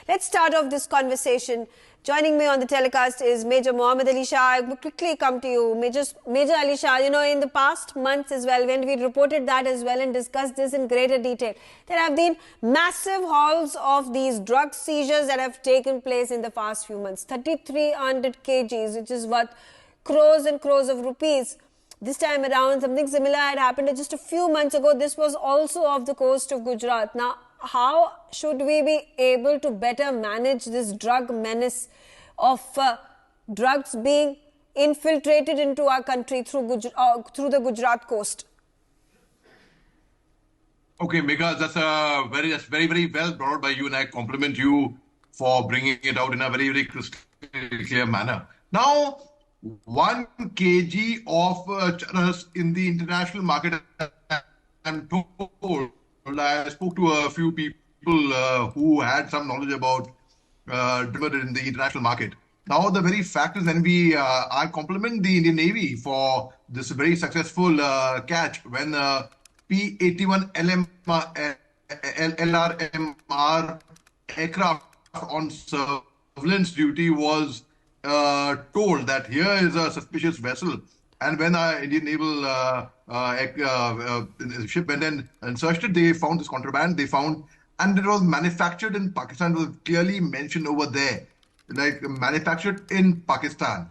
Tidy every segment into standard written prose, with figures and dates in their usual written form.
Let's start off this conversation. Joining me on the telecast is Major Mohammed Ali Shah. I will quickly come to you. Major Ali Shah, in the past months as well, when we reported that as well and discussed this in greater detail, there have been massive hauls of these drug seizures that have taken place in the past few months. 3,300 kgs, which is worth crores and crores of rupees. This time around, something similar had happened just a few months ago. This was also off the coast of Gujarat. Now, how should we be able to better manage this drug menace of drugs being infiltrated into our country through the Gujarat coast? Okay, Megha, that's very, very well brought by you, and I compliment you for bringing it out in a very, very crystal clear manner. Now, 1 kg of charas in the international market, I'm told, I spoke to a few people who had some knowledge about delivered in the international market. Now, the very fact is, then I compliment the Indian Navy for this very successful catch when P-81 LRMR aircraft on surveillance duty was told that here is a suspicious vessel. And when our Indian naval ship went in and searched it, they found this contraband. And it was manufactured in Pakistan. It was clearly mentioned over there, like manufactured in Pakistan.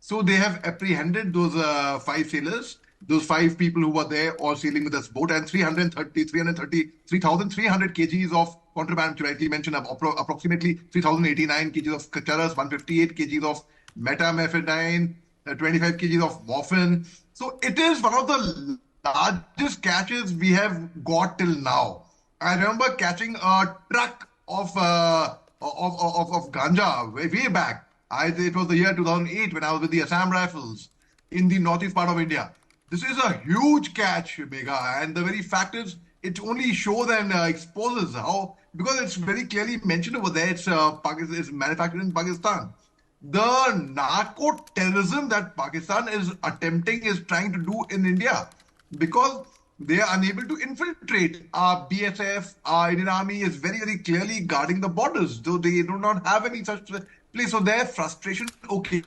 So they have apprehended those 5 sailors, those 5 people who were there all sailing with this boat, and 3,300 kgs of contraband, which you rightly mentioned, approximately 3,089 kgs of charas, 158 kgs of methamphetamine, 25 kgs of morphine. So it is one of the largest catches we have got till now. I remember catching a truck of ganja way back. It was the year 2008 when I was with the Assam Rifles in the northeast part of India. This is a huge catch, Megha, and the very fact is, it only shows and exposes how, because it's very clearly mentioned over there, it's manufactured in Pakistan. The narco-terrorism that Pakistan is trying to do in India, because they are unable to infiltrate. Our BSF, our Indian Army is very, very clearly guarding the borders, though they do not have any such place. So their frustration, okay,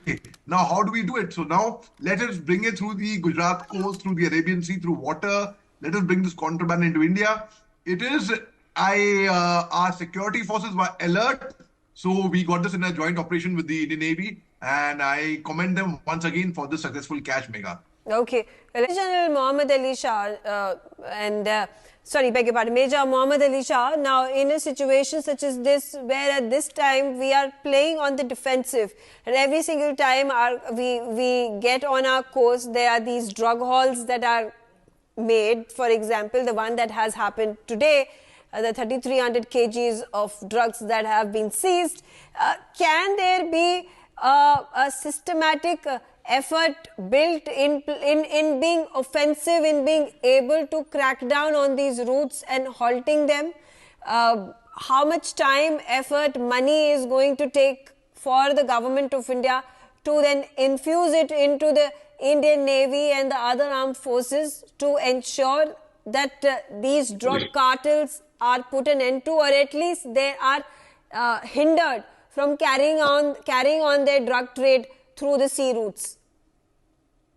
now how do we do it? So now let us bring it through the Gujarat coast, through the Arabian Sea, through water. Let us bring this contraband into India. It is, our security forces were alert. So we got this in a joint operation with the Indian Navy, and I commend them once again for this successful catch, Megha. Okay. General Mohammed Ali Shah Major Mohammed Ali Shah, now in a situation such as this, where at this time we are playing on the defensive, and every single time we get on our coast, there are these drug hauls that are made. For example, the one that has happened today, the 3,300 kgs of drugs that have been seized. Can there be a systematic effort built in being offensive, in being able to crack down on these routes and halting them? How much time, effort, money is going to take for the government of India to then infuse it into the Indian Navy and the other armed forces to ensure that these drug cartels are put an end to, or at least they are hindered from carrying on their drug trade through the sea routes?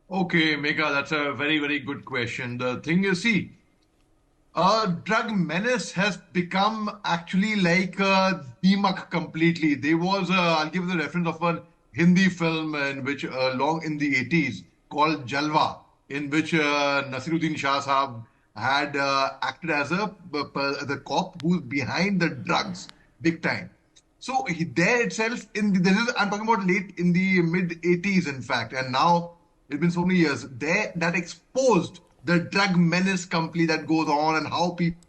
Okay, Megha, that's a very, very good question. The thing is, drug menace has become actually like a Deemak completely. There was, I'll give the reference of a Hindi film in which, long in the 80s, called Jalwa, in which Nasiruddin Shah Sahab had acted as the cop who's behind the drugs, big time. So there itself, I'm talking about late in the mid 80s, in fact, and now it's been so many years. That exposed the drug menace completely that goes on, and how people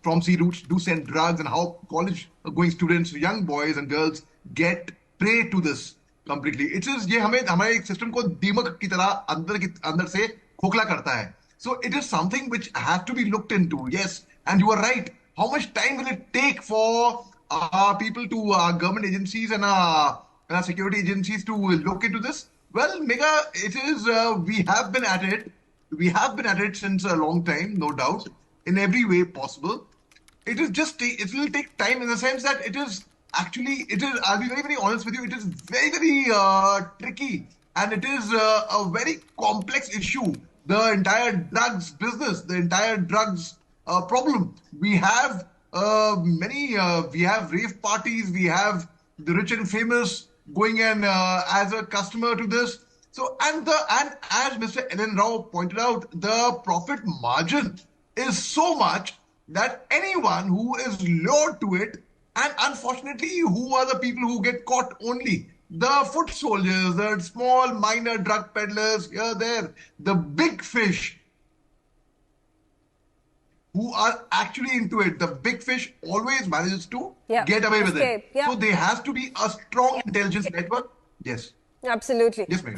from sea routes do send drugs, and how college-going students, young boys and girls, get prey to this completely. It is ये हमारे system को दीमक की तरह अंदर से खोखला करता है. So it is something which has to be looked into. Yes, and you are right. How much time will it take for people to government agencies and security agencies to look into this? Well, Megha, it is, we have been at it. We have been at it since a long time, no doubt, in every way possible. it is just it will take time in the sense that it is actually I'll be very very honest with you, it is very very tricky, and it is a very complex issue. The entire drugs business, the entire drugs problem. We have we have rave parties, we have the rich and famous going and as a customer to this. So and as Mr. Ellen Rao pointed out, the profit margin is so much that anyone who is lured to it, and unfortunately, who are the people who get caught only? The foot soldiers, the small minor drug peddlers here, there, the big fish who are actually into it. The big fish always manages to get away with it. So there has to be a strong intelligence network. Yes. Absolutely. Yes, Megha.